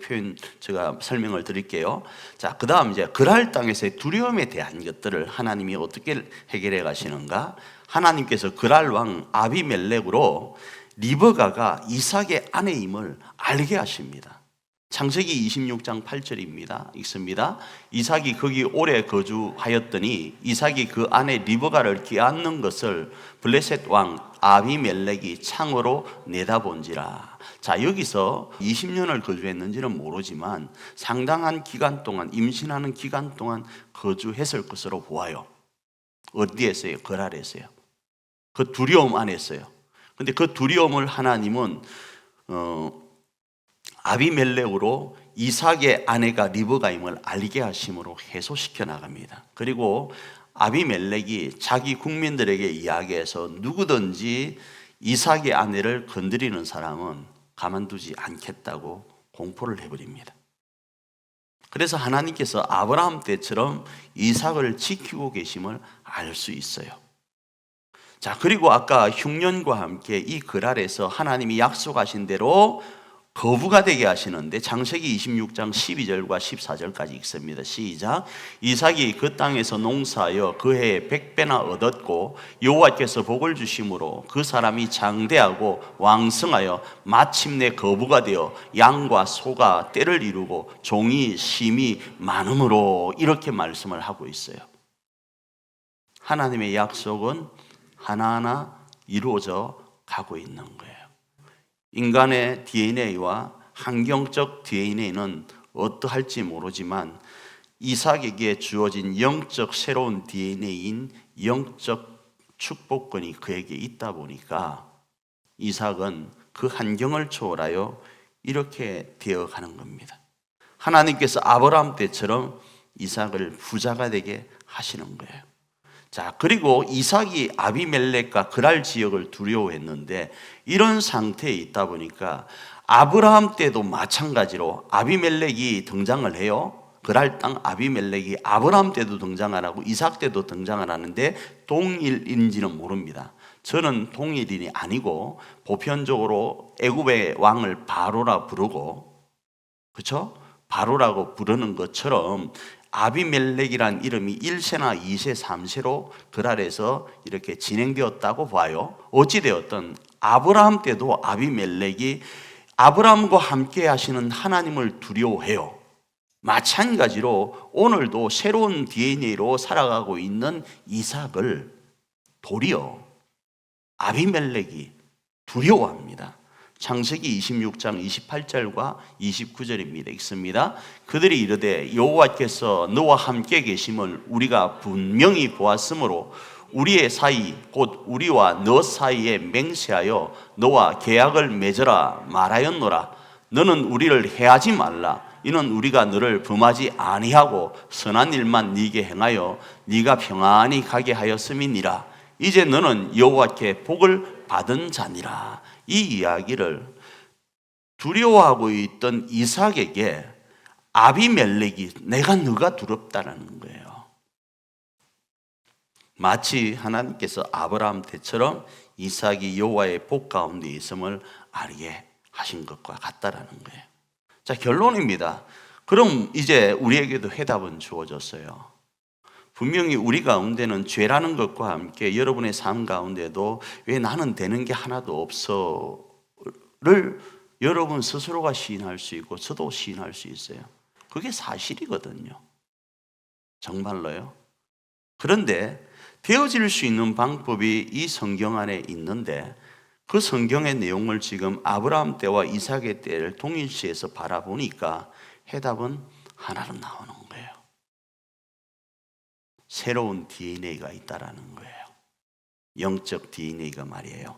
제가 설명을 드릴게요. 자, 그 다음 이제 그랄 땅에서의 두려움에 대한 것들을 하나님이 어떻게 해결해 가시는가? 하나님께서 그랄 왕 아비멜렉으로 리브가가 이삭의 아내임을 알게 하십니다. 창세기 26장 8절입니다. 읽습니다. 이삭이 거기 오래 거주하였더니 이삭이 그 아내 리브가를 끼얹는 것을 블레셋 왕 아비멜렉이 창으로 내다본지라. 자, 여기서 20년을 거주했는지는 모르지만 상당한 기간 동안, 임신하는 기간 동안 거주했을 것으로 보아요. 어디에서요? 그랄에서요. 그 두려움 안에서요. 근데 그 두려움을 하나님은 아비멜렉으로 이삭의 아내가 리브가임을 알게 하심으로 해소시켜 나갑니다. 그리고 아비멜렉이 자기 국민들에게 이야기해서 누구든지 이삭의 아내를 건드리는 사람은 가만두지 않겠다고 공포를 해버립니다. 그래서 하나님께서 아브라함 때처럼 이삭을 지키고 계심을 알 수 있어요. 자, 그리고 아까 흉년과 함께 이 그랄에서 하나님이 약속하신 대로 거부가 되게 하시는데 창세기 26장 12절과 14절까지 읽습니다. 시작. 이삭이 그 땅에서 농사하여 그 해에 100배나 얻었고 여호와께서 복을 주심으로 그 사람이 장대하고 왕성하여 마침내 거부가 되어 양과 소가 때를 이루고 종이 심이 많음으로 이렇게 말씀을 하고 있어요. 하나님의 약속은 하나하나 이루어져 가고 있는 거예요. 인간의 DNA와 환경적 DNA는 어떠할지 모르지만 이삭에게 주어진 영적 새로운 DNA인 영적 축복권이 그에게 있다 보니까 이삭은 그 환경을 초월하여 이렇게 되어가는 겁니다. 하나님께서 아브라함 때처럼 이삭을 부자가 되게 하시는 거예요. 자, 그리고 이삭이 아비멜렉과 그랄 지역을 두려워했는데 이런 상태에 있다 보니까 아브라함 때도 마찬가지로 아비멜렉이 등장을 해요. 그랄 땅 아비멜렉이 아브라함 때도 등장을 하고 이삭 때도 등장을 하는데 동일인지는 모릅니다. 저는 동일인이 아니고 보편적으로 애굽의 왕을 바로라 부르고, 그렇죠? 바로라고 부르는 것처럼 아비멜렉이란 이름이 1세나 2세, 3세로 그랄에서 이렇게 진행되었다고 봐요. 어찌되었든 아브라함 때도 아비멜렉이 아브라함과 함께 하시는 하나님을 두려워해요. 마찬가지로 오늘도 새로운 DNA로 살아가고 있는 이삭을 도리어 아비멜렉이 두려워합니다. 창세기 26장 28절과 29절입니다. 읽습니다. 그들이 이르되 여호와께서 너와 함께 계심을 우리가 분명히 보았으므로 우리의 사이 곧 우리와 너 사이에 맹세하여 너와 계약을 맺으라 말하였노라. 너는 우리를 해하지 말라. 이는 우리가 너를 범하지 아니하고 선한 일만 네게 행하여 네가 평안히 가게 하였음이니라. 이제 너는 여호와께 복을 받은 자니라. 이 이야기를 두려워하고 있던 이삭에게 아비멜렉이 내가 너가 두렵다라는 거예요. 마치 하나님께서 아브라함 때처럼 이삭이 여호와의 복 가운데 있음을 알게 하신 것과 같다라는 거예요. 자, 결론입니다. 그럼 이제 우리에게도 해답은 주어졌어요. 분명히 우리 가운데는 죄라는 것과 함께 여러분의 삶 가운데도 왜 나는 되는 게 하나도 없어를 여러분 스스로가 시인할 수 있고 저도 시인할 수 있어요. 그게 사실이거든요. 정말로요. 그런데 되어질 수 있는 방법이 이 성경 안에 있는데 그 성경의 내용을 지금 아브라함 때와 이삭의 때를 동일시해서 바라보니까 해답은 하나로 나오는 거예요. 새로운 DNA가 있다라는 거예요. 영적 DNA가 말이에요.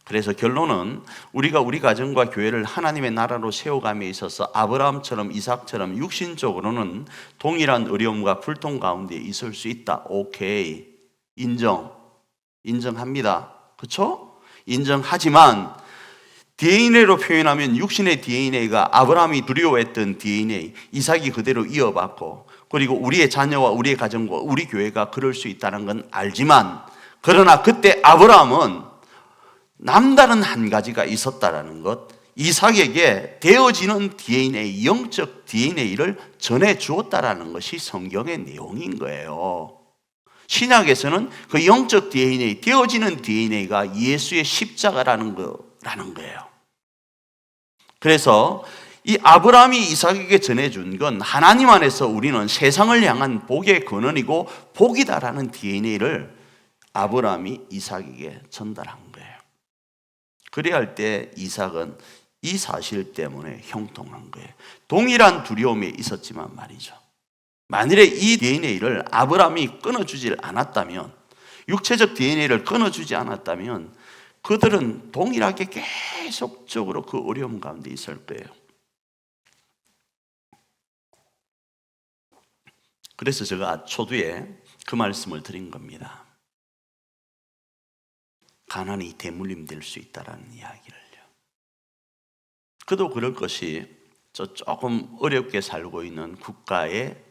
그래서 결론은 우리가 우리 가정과 교회를 하나님의 나라로 세워감에 있어서 아브라함처럼 이삭처럼 육신적으로는 동일한 어려움과 불통 가운데 있을 수 있다. 오케이. 인정합니다. 그렇죠? 인정하지만 DNA로 표현하면 육신의 DNA가 아브라함이 두려워했던 DNA, 이삭이 그대로 이어받고 그리고 우리의 자녀와 우리의 가정과 우리 교회가 그럴 수 있다는 건 알지만 그러나 그때 아브라함은 남다른 한 가지가 있었다라는 것, 이삭에게 되어지는 DNA, 영적 DNA를 전해 주었다라는 것이 성경의 내용인 거예요. 신약에서는 그 영적 DNA, 되어지는 DNA가 예수의 십자가라는 거예요. 그래서 이 아브라함이 이삭에게 전해준 건 하나님 안에서 우리는 세상을 향한 복의 근원이고 복이다라는 DNA를 아브라함이 이삭에게 전달한 거예요. 그래야 할 때 이삭은 이 사실 때문에 형통한 거예요. 동일한 두려움에 있었지만 말이죠. 만일에 이 DNA를 아브라함이 끊어주질 않았다면, 육체적 DNA를 끊어주지 않았다면 그들은 동일하게 계속적으로 그 어려움 가운데 있을 거예요. 그래서 제가 초두에 그 말씀을 드린 겁니다. 가난이 대물림 될 수 있다라는 이야기를요. 그도 그럴 것이 저 조금 어렵게 살고 있는 국가의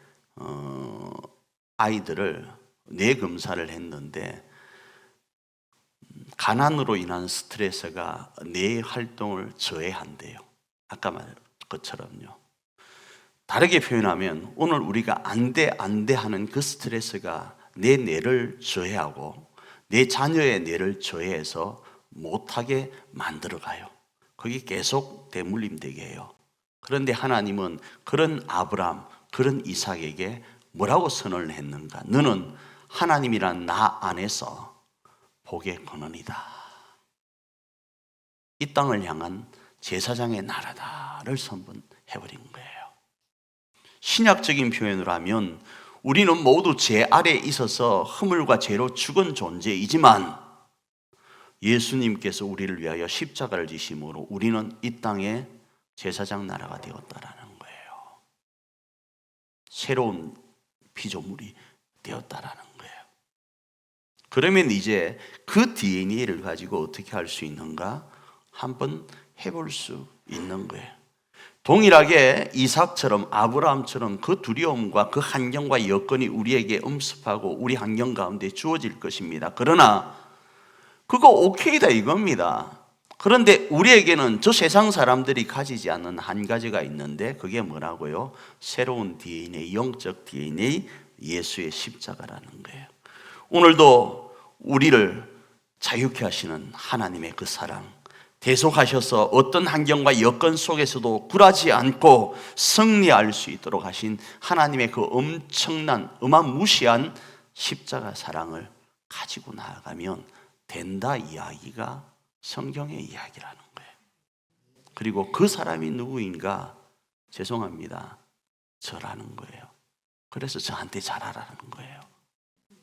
아이들을 뇌 검사를 했는데 가난으로 인한 스트레스가 뇌 활동을 저해한대요. 아까 말한 것처럼요. 다르게 표현하면 오늘 우리가 안 돼 하는 그 스트레스가 내 뇌를 저해하고 내 자녀의 뇌를 저해해서 못하게 만들어가요. 그게 계속 대물림되게 해요. 그런데 하나님은 그런 아브라함, 그런 이삭에게 뭐라고 선언을 했는가? 너는 하나님이란 나 안에서 복의 근원이다. 이 땅을 향한 제사장의 나라다를 선언해버린 거예요. 신약적인 표현으로 하면 우리는 모두 죄 아래에 있어서 허물과 죄로 죽은 존재이지만 예수님께서 우리를 위하여 십자가를 지심으로 우리는 이 땅에 제사장 나라가 되었다라는 거예요. 새로운 피조물이 되었다라는 거예요. 그러면 이제 그 DNA를 가지고 어떻게 할 수 있는가? 한번 해볼 수 있는 거예요. 동일하게 이삭처럼 아브라함처럼 그 두려움과 그 환경과 여건이 우리에게 엄습하고 우리 환경 가운데 주어질 것입니다. 그러나 그거 오케이다 이겁니다. 그런데 우리에게는 저 세상 사람들이 가지지 않는 한 가지가 있는데 그게 뭐라고요? 새로운 DNA, 영적 DNA, 예수의 십자가라는 거예요. 오늘도 우리를 자유케 하시는 하나님의 그 사랑, 대속하셔서 어떤 환경과 여건 속에서도 굴하지 않고 승리할 수 있도록 하신 하나님의 그 엄청난 어마무시한 십자가 사랑을 가지고 나아가면 된다 이야기가 성경의 이야기라는 거예요. 그리고 그 사람이 누구인가? 죄송합니다, 저라는 거예요. 그래서 저한테 잘하라는 거예요.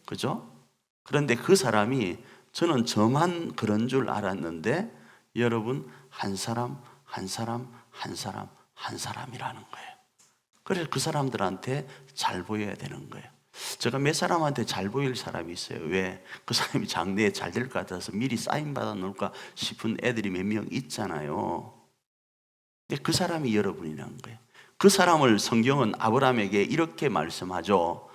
그죠? 그런데 그 사람이, 저는 저만 그런 줄 알았는데 여러분, 한 사람 한 사람 한 사람 한 사람이라는 거예요. 그래서 그 사람들한테 잘 보여야 되는 거예요. 제가 몇 사람한테 잘 보일 사람이 있어요. 왜? 그 사람이 장래에 잘 될 것 같아서 미리 사인 받아 놓을까 싶은 애들이 몇 명 있잖아요. 근데 그 사람이 여러분이라는 거예요. 그 사람을 성경은 아브라함에게 이렇게 말씀하죠.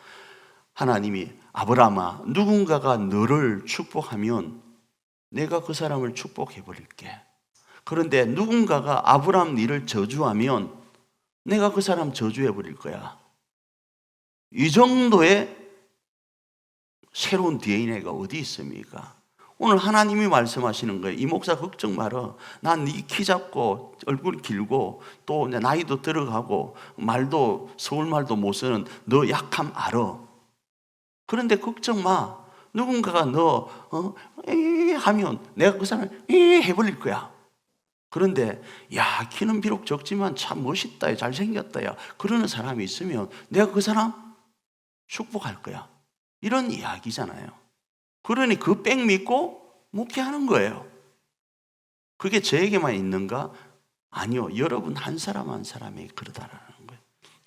하나님이, 아브라함아, 누군가가 너를 축복하면 내가 그 사람을 축복해 버릴게. 그런데 누군가가 아브라함 너를 저주하면 내가 그 사람 저주해 버릴 거야. 이 정도의 새로운 DNA가 어디 있습니까? 오늘 하나님이 말씀하시는 거예요. 이 목사 걱정 마라. 난 네 키 작고 얼굴 길고 또 나이도 들어가고 말도 서울말도 못 쓰는 너 약함 알아. 그런데 걱정 마. 누군가가 너 하면 내가 그 사람 해버릴 거야. 그런데 야, 키는 비록 적지만 참 멋있다, 잘생겼다, 야, 그러는 사람이 있으면 내가 그 사람 축복할 거야. 이런 이야기잖아요. 그러니 그 백 믿고 목회하는 거예요. 그게 저에게만 있는가? 아니요, 여러분 한 사람 한 사람이 그러다라는 거예요.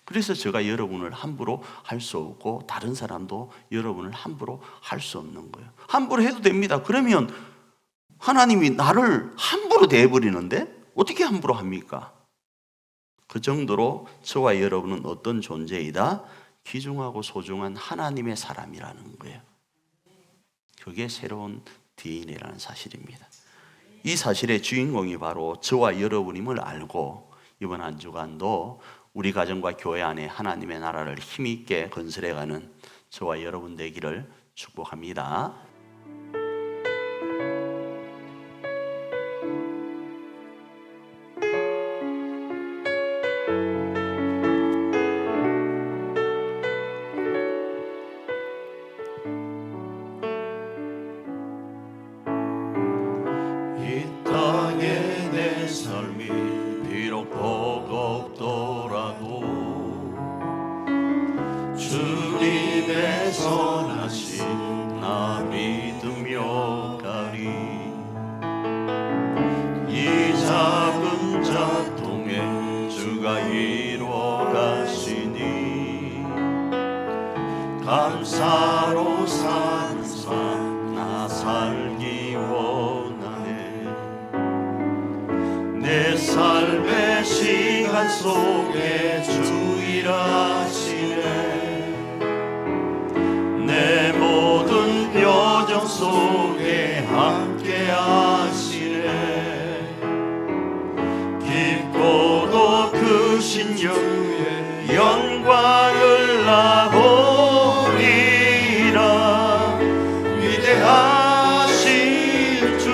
그래서 제가 여러분을 함부로 할 수 없고 다른 사람도 여러분을 함부로 할 수 없는 거예요. 함부로 해도 됩니다. 그러면 하나님이 나를 함부로 대해버리는데 어떻게 함부로 합니까? 그 정도로 저와 여러분은 어떤 존재이다? 귀중하고 소중한 하나님의 사람이라는 거예요. 그게 새로운 DNA라는 사실입니다. 이 사실의 주인공이 바로 저와 여러분임을 알고 이번 한 주간도 우리 가정과 교회 안에 하나님의 나라를 힘있게 건설해가는 저와 여러분 되기를 축복합니다. 주님의 선하신 나 믿으며 가리. 이 작은 자통에 주가 이루어 가시니 감사로 사는 삶 나 살기 원하네. 내 삶의 시간 속에 주 일하시네. 내 모든 여정 속에 함께 하시네. 깊고도 크신 주의 영광을 나 보리라. 위대하신 주,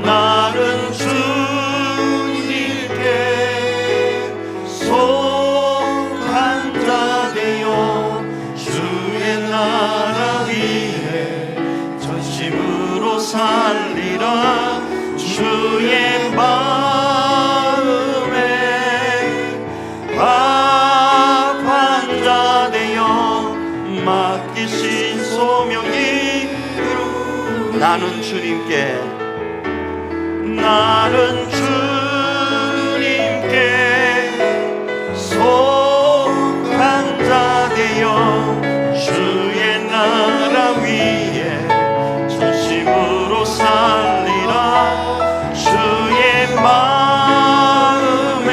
나는 주님께 속한 자 되어 주의 나라 위에 전심으로 살리라. 주의 마음에 합한 자 되어 맡기신 소명이 나는 주님께 속한 자 되어 주의 나라 위에 전심으로 살리라. 주의 마음에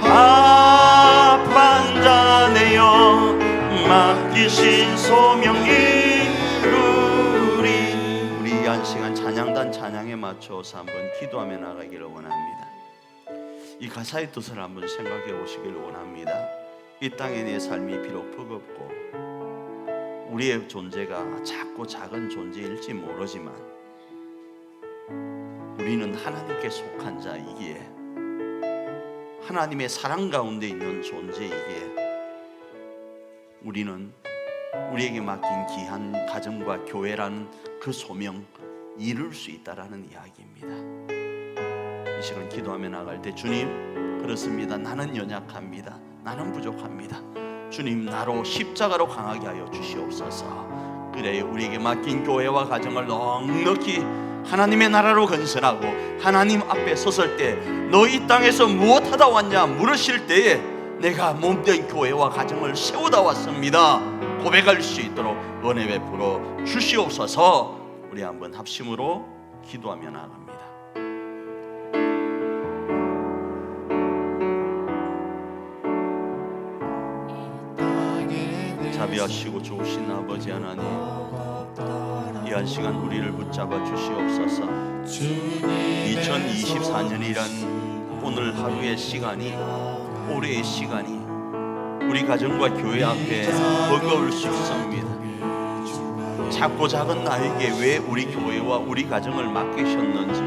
합한 자 되어 맡기신 소명 이루리. 우리 이 한 시간 찬양단 찬양에 맞춰서 한번 기도하며 나가기를 원합니다. 이 가사의 뜻을 한번 생각해 보시기를 원합니다. 이 땅에 내 삶이 비록 버겁고 우리의 존재가 작고 작은 존재일지 모르지만 우리는 하나님께 속한 자이기에 하나님의 사랑 가운데 있는 존재이기에 우리는 우리에게 맡긴 귀한 가정과 교회라는 그 소명 이룰 수 있다라는 이야기입니다. 이 시간 기도하며 나갈 때 주님, 그렇습니다. 나는 연약합니다. 나는 부족합니다. 주님, 나로 십자가로 강하게 하여 주시옵소서. 그래, 우리에게 맡긴 교회와 가정을 넉넉히 하나님의 나라로 건설하고 하나님 앞에 섰을 때 너 이 땅에서 무엇하다 왔냐 물으실 때에 내가 몸된 교회와 가정을 세우다 왔습니다 고백할 수 있도록 은혜 베풀어 주시옵소서. 우리 한번 합심으로 기도하며 나아갑니다. 자비하시고 좋으신 아버지 하나님, 이 한 시간 우리를 붙잡아 주시옵소서. 2024년이란 오늘 하루의 시간이, 올해의 시간이 우리 가정과 교회 앞에 버거울 수 있습니다. 작고 작은 나에게 왜 우리 교회와 우리 가정을 맡기셨는지,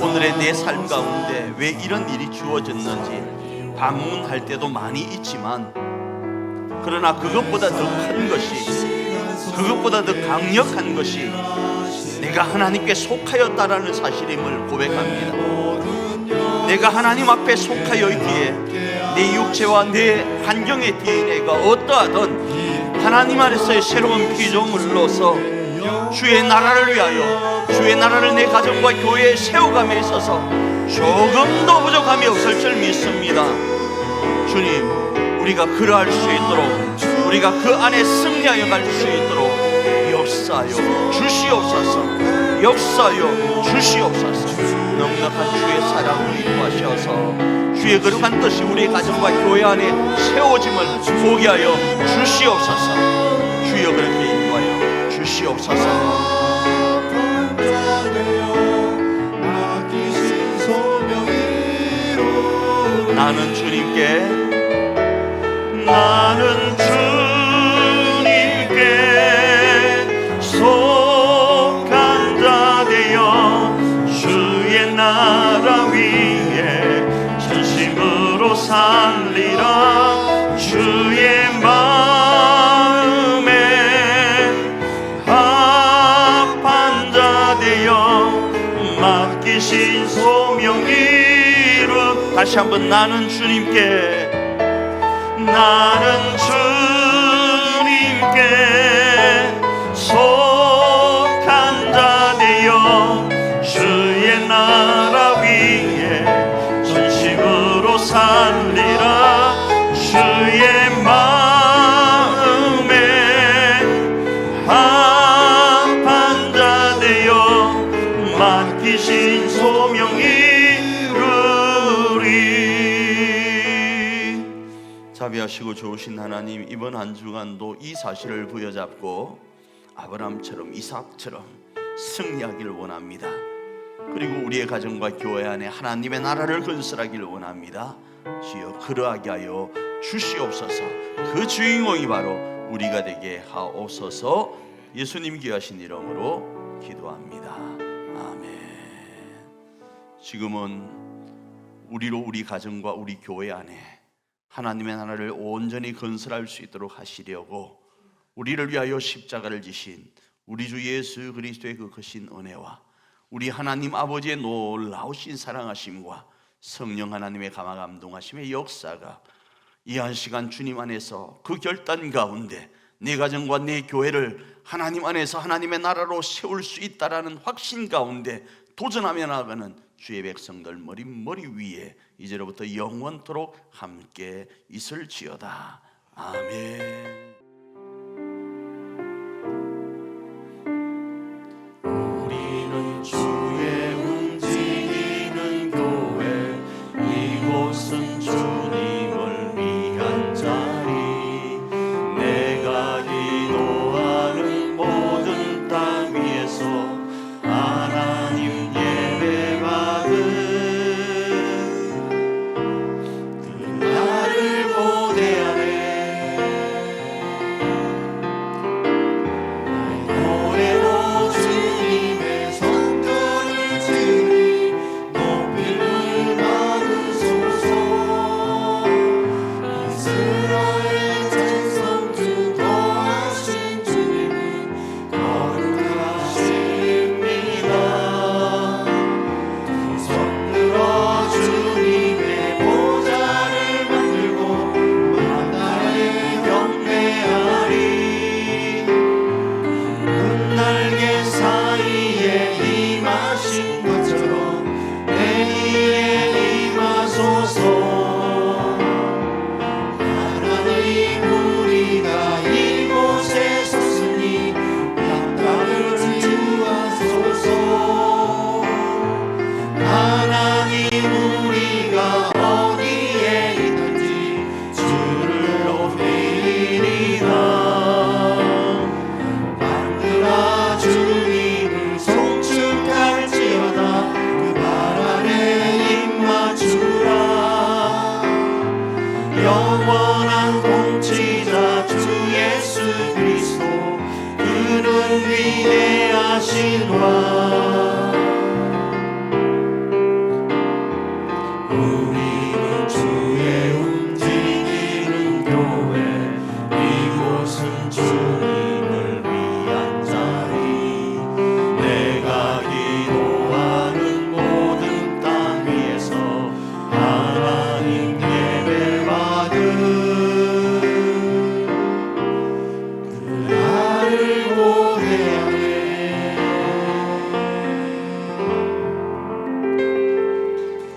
오늘의 내 삶 가운데 왜 이런 일이 주어졌는지 반문할 때도 많이 있지만, 그러나 그것보다 더 큰 것이, 그것보다 더 강력한 것이 내가 하나님께 속하였다라는 사실임을 고백합니다. 내가 하나님 앞에 속하여 있기에 내 육체와 내 환경의 DNA가 어떠하든 하나님 안에서의 새로운 피조물로서 주의 나라를 위하여, 주의 나라를 내 가정과 교회에 세워감에 있어서 조금도 부족함이 없을 줄 믿습니다. 주님, 우리가 그러할 수 있도록, 우리가 그 안에 승리하여 갈 수 있도록 역사하여 주시옵소서. 역사하여 주시옵소서. 넉넉한 주의 사랑을 인도하셔서 주의 거룩한 뜻이 우리 가정과 교회 안에 세워짐을 보게 하여 주시옵소서. 주여, 그렇게 인도하여 주시옵소서. 나는 주님께, 나는 주님께 속한 자 되어 주의 나라 위에 전심으로 살리라. 주의 마음에 합한 자 되어 맡기신 소명 이루. 다시 한번, 나는 주님께, 나는 주님께 속한 자 되어 주의 나라 위에 전심으로 살리라. 주의 마음에 합한 자 되어 맡기신 소명 이루리. 자비하시고 좋으신 하나님, 이번 한 주간도 이 사실을 부여잡고 아브라함처럼, 이삭처럼 승리하기를 원합니다. 그리고 우리의 가정과 교회 안에 하나님의 나라를 건설하기를 원합니다. 주여, 그러하게 하여 주시옵소서. 그 주인공이 바로 우리가 되게 하옵소서. 예수님 귀하신 이름으로 기도합니다. 아멘. 지금은 우리로 우리 가정과 우리 교회 안에 하나님의 나라를 온전히 건설할 수 있도록 하시려고 우리를 위하여 십자가를 지신 우리 주 예수 그리스도의 그 크신 은혜와 우리 하나님 아버지의 놀라우신 사랑하심과 성령 하나님의 감화감동하심의 역사가 이 한 시간 주님 안에서 그 결단 가운데 내 가정과 내 교회를 하나님 안에서 하나님의 나라로 세울 수 있다라는 확신 가운데 도전하며 나아가는 주의 백성들 머리 위에 이제로부터 영원토록 함께 있을지어다. 아멘.